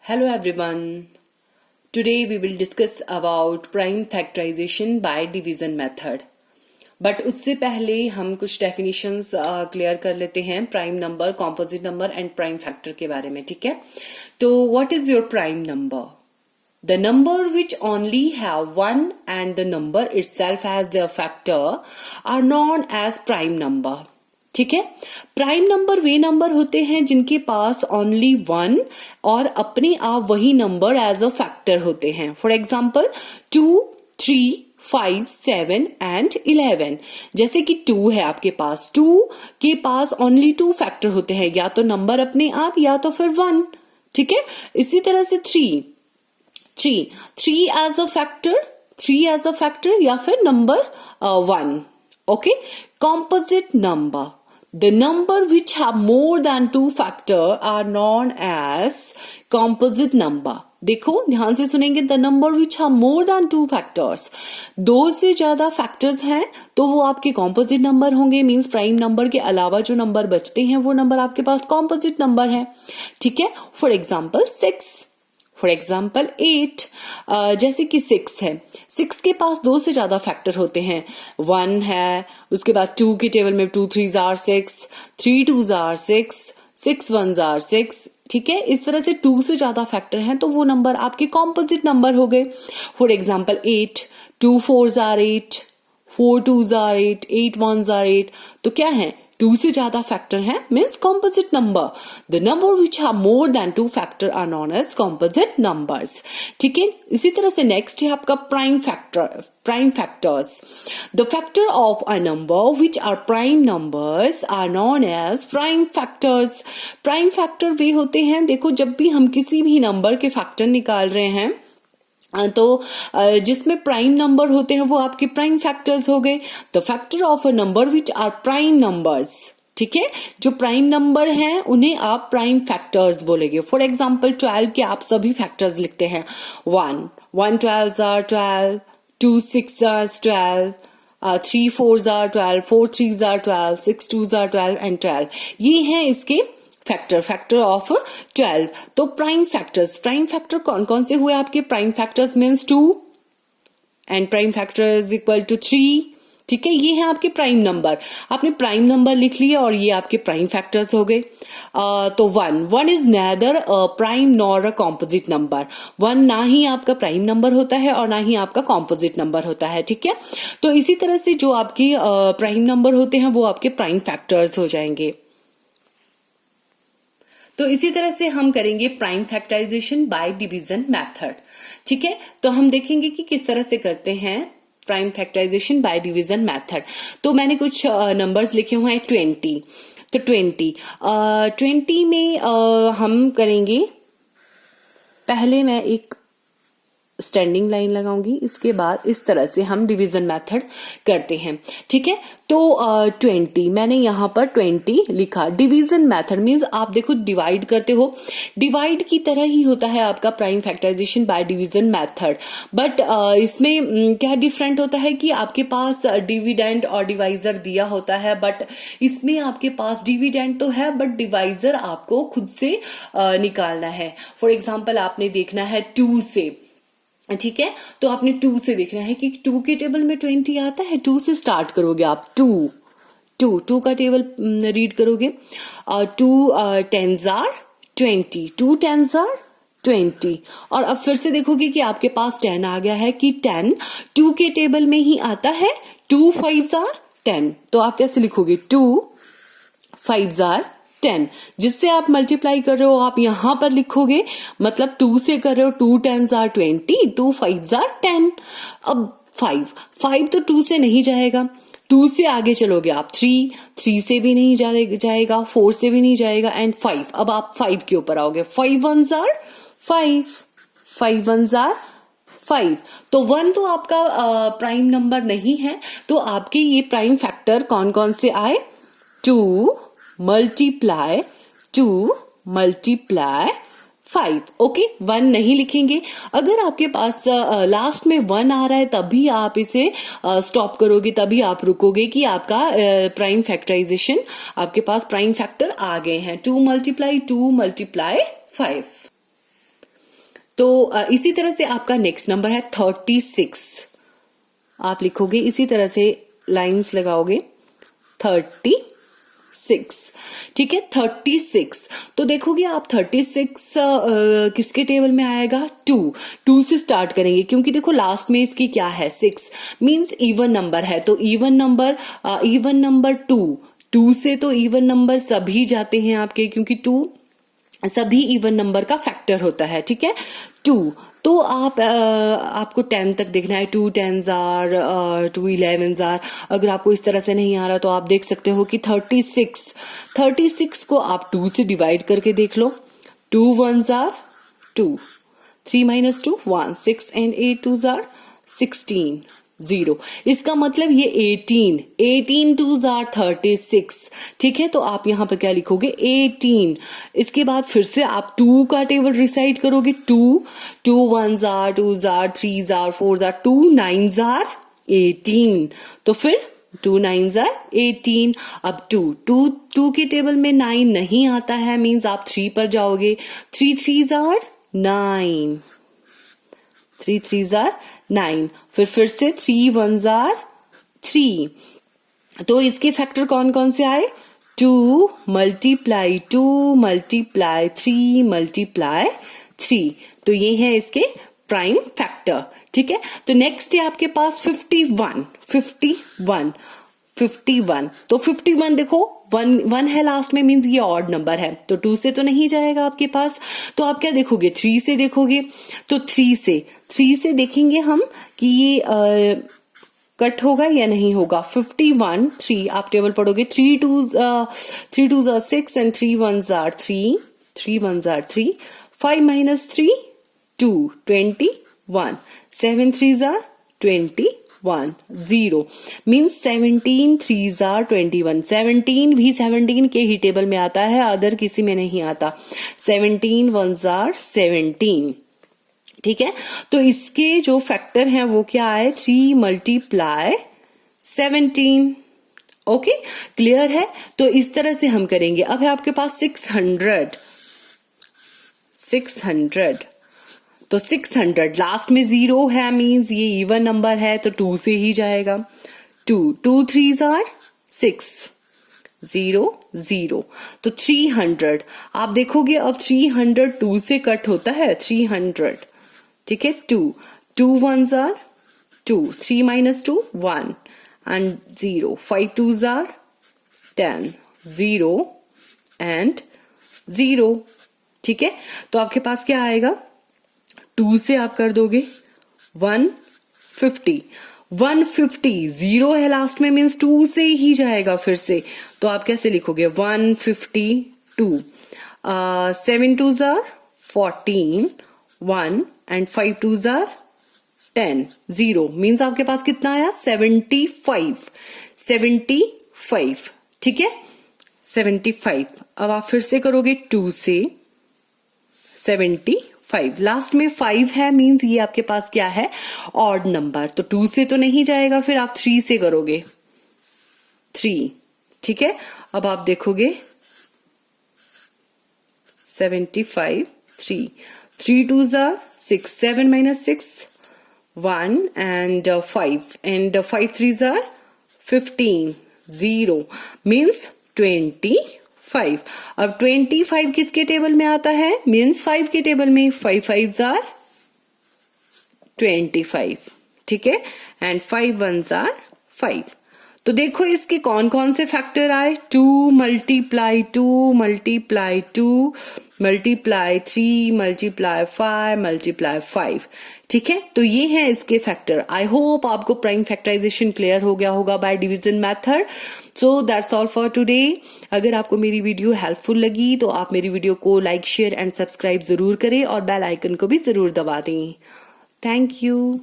Hello everyone. Today we will discuss about prime factorization by division method. But उससे पहले हम कुछ definitions clear कर लेते हैं prime number, composite number and prime factor के बारे में. ठीक है, तो what is your prime number? The number which only have one and the number itself as their factor are known as prime number. ठीक है, प्राइम नंबर वे number होते हैं जिनके पास ओनली वन और अपने आप वही नंबर एज अ फैक्टर होते हैं. For example 2, 3, 5, 7 and 11. जैसे कि 2 है आपके पास, 2 के पास ओनली 2 फैक्टर होते हैं, या तो नंबर अपने आप या तो फिर 1. ठीक है, इसी तरह से 3 एज अ फैक्टर या फिर number 1. Okay, composite number, the number which have more than 2 factor are known as composite number. देखो ध्यान से सुनेंगे, the number which have more than 2 factors, 2 से ज्यादा फैक्टर्स हैं तो वो आपके कॉम्पोजिट नंबर होंगे. मींस प्राइम नंबर के अलावा जो नंबर बचते हैं वो नंबर आपके पास कॉम्पोजिट नंबर है. ठीक है, फॉर एग्जाम्पल 6, फॉर एग्जाम्पल 8. जैसे कि 6 है, 6 के पास 2 से ज्यादा फैक्टर होते हैं. 1 है, उसके बाद 2 के टेबल में 2 3s are 6, 3 2s are 6, 6 1s are 6. ठीक है, इस तरह से 2 से ज्यादा फैक्टर हैं तो वो नंबर आपके कॉम्पोजिट नंबर हो गए. For example 8, 2 4s are 8, 4 2s are 8, 8 1s are 8. तो क्या है, 2 से ज्यादा फैक्टर है means composite number. The number which have more than 2 factor are known as composite numbers. ठीक है, इसी तरह से नेक्स्ट है आपका prime factors. The factor of a number which are prime numbers are known as prime factors. Prime factor वे होते हैं, देखो जब भी हम किसी भी नंबर के फैक्टर निकाल रहे हैं तो जिसमें प्राइम नंबर होते हैं वो आपके प्राइम फैक्टर्स हो गए. The factor of a number which are prime numbers. ठीक है, जो प्राइम नंबर हैं उन्हें आप प्राइम फैक्टर्स बोलेंगे. फॉर एग्जाम्पल 12 के आप सभी फैक्टर्स लिखते हैं. 1 12s are 12, 2 6s are 12, 3 4s are 12, 4 3s are 12, 6 2s are 12 and 12. ये हैं इसके फैक्टर ऑफ 12. तो प्राइम फैक्टर कौन कौन से हुए आपके? Prime factors means 2 and prime factor is equal to 3. ठीक है, ये है आपके प्राइम नंबर. आपने प्राइम नंबर लिख लिया और ये आपके प्राइम फैक्टर्स हो गए. तो 1 is nether prime nor a composite number. 1 ना ही आपका प्राइम नंबर होता है और ना ही आपका कॉम्पोजिट नंबर होता है. ठीक है, तो इसी तरह से जो आपके प्राइम नंबर होते हैं वो आपके प्राइम फैक्टर्स हो जाएंगे. तो इसी तरह से हम करेंगे prime factorisation by division method. ठीक है, तो हम देखेंगे कि किस तरह से करते हैं prime factorisation by division method. तो मैंने कुछ नंबर्स लिखे हुए हैं 20. तो 20 में हम करेंगे, पहले मैं एक स्टैंडिंग लाइन लगाऊंगी, इसके बाद इस तरह से हम डिवीजन मेथड करते हैं. ठीक है, तो 20 मैंने यहां पर 20 लिखा. डिवीजन मेथड मींस आप देखो डिवाइड करते हो, डिवाइड की तरह ही होता है आपका prime factorisation by division method. But इसमें क्या डिफरेंट होता है कि आपके पास डिविडेंड और डिवाइजर दिया होता है, बट इसमें आपके पास डिविडेंड तो है बट डिवाइजर आपको खुद से निकालना है. फॉर एग्जाम्पल आपने देखना है 2 से. ठीक है, तो आपने 2 से देखना है कि 2 के टेबल में 20 आता है. 2 से स्टार्ट करोगे आप. 2 का टेबल रीड करोगे. 2 10s are 20, 2 10s are 20. और अब फिर से देखोगे कि आपके पास 10 आ गया है कि 10 2 के टेबल में ही आता है. 2 5s are 10. तो आप कैसे लिखोगे? 2 5s are 10. जिससे आप मल्टीप्लाई कर रहे हो आप यहां पर लिखोगे, मतलब 2 से कर रहे हो. 2 10s are 20, 2 5s are 10. अब 5 तो 2 से नहीं जाएगा. 2 से आगे चलोगे आप. 3 से भी नहीं जाएगा, 4 से भी नहीं जाएगा एंड 5. अब आप 5 के ऊपर आओगे. 5 1s are 5, 5 1s are 5. तो 1 तो आपका प्राइम नंबर नहीं है. तो आपके ये प्राइम फैक्टर कौन कौन से आए? 2 multiply 5. ओके, 1 नहीं लिखेंगे. अगर आपके पास लास्ट में 1 आ रहा है तभी आप इसे स्टॉप करोगे, तभी आप रुकोगे कि आपका प्राइम फैक्टराइजेशन, आपके पास प्राइम फैक्टर आ गए हैं. 2 multiply 5. तो इसी तरह से आपका नेक्स्ट नंबर है 36। आप लिखोगे इसी तरह से, लाइंस लगाओगे 36, ठीक है 36। तो देखोगे आप 36 किसके टेबल में आएगा, 2 से स्टार्ट करेंगे, क्योंकि देखो लास्ट में इसकी क्या है 6, मींस इवन नंबर है। तो इवन नंबर 2 से तो इवन नंबर सभी जाते हैं आपके, क्योंकि 2 सभी इवन नंबर का फैक्टर होता है, ठीक है 2। तो आपको 10 तक देखना है, 2 10s are 2 11s are। अगर आपको इस तरह से नहीं आ रहा तो आप देख सकते हो कि 36 को आप 2 से डिवाइड करके देख लो। 2 1s are 2, 3 minus 2 1, 6 and 8 2s are 16, 0। इसका मतलब ये 18 2s are 36, ठीक है। तो आप यहां पर क्या लिखोगे 18। इसके बाद फिर से आप 2 का टेबल रिसाइड करोगे। 2 1s are 2s are 3s are 4s are 2 9s are 18। तो फिर 2 9s are 18। अब 2 के टेबल में 9 नहीं आता है, मींस आप 3 पर जाओगे। 3 3s are 9, 3 3s are 9। फिर से 3 1s are 3। तो इसके फैक्टर कौन कौन से आए, 2 multiply 2 multiply 3 multiply 3। तो ये है इसके प्राइम फैक्टर, ठीक है। तो नेक्स्ट है आपके पास 51। तो 51 देखो 1 है लास्ट में, मींस ये ऑड नंबर है, तो 2 से तो नहीं जाएगा आपके पास। तो आप क्या देखोगे 3 से देखोगे। तो 3 से देखेंगे हम कि ये कट होगा या नहीं होगा। 51 3 आप टेबल पढ़ोगे। 3 2s are 6 and 3 1s are 3, 3 1s are 3। 5 minus 3 2, 21। 7 3s are 21, 0 means 17 3s are 21। 17 भी 17 के ही टेबल में आता है, अदर किसी में नहीं आता। 17 1s are 17, ठीक है। तो इसके जो फैक्टर हैं वो क्या है, 3 multiply 17। ओके, क्लियर है। तो इस तरह से हम करेंगे। अब है आपके पास 600। तो 600 लास्ट में 0 है, मींस ये इवन नंबर है, तो 2 से ही जाएगा। 2 3s are 6, 0 0। तो 300 आप देखोगे, अब 300 2 से कट होता है 300, ठीक है। 2 1s are 2, 3 minus 2 1 and 0। 5 2s are 10, 0 and 0, ठीक है। तो आपके पास क्या आएगा, 2 से आप कर दोगे 150। 0 है लास्ट में, मीन्स 2 से ही जाएगा फिर से। तो आप कैसे लिखोगे 152। 7 2s are 14, 1 and 5 2s are 10, 0 means आपके पास कितना आया 75, ठीक है 75। अब आप फिर से करोगे 2 से 75, लास्ट में 5 है, मींस ये आपके पास क्या है ऑड नंबर, तो 2 से तो नहीं जाएगा, फिर आप 3 से करोगे 3, ठीक है। अब आप देखोगे 75 3 2s are 6, 7 minus 6 1 and 5 and 5 3s are 15, 0 means 25। अब 25 किसके टेबल में आता है, मीन्स 5 के टेबल में। 5 5s are 25, ठीक है, एंड 5 1s are 5। तो देखो इसके कौन कौन से फैक्टर आए, 2 multiply 2 multiply 2 multiply 3 multiply 5 multiply 5, ठीक है। तो ये है इसके फैक्टर। आई होप आपको प्राइम फैक्टराइजेशन क्लियर हो गया होगा bye division method. So that's all for today. अगर आपको मेरी वीडियो हेल्पफुल लगी तो आप मेरी वीडियो को लाइक शेयर एंड सब्सक्राइब जरूर करें और बेल आइकन को भी जरूर दबा दें। Thank you.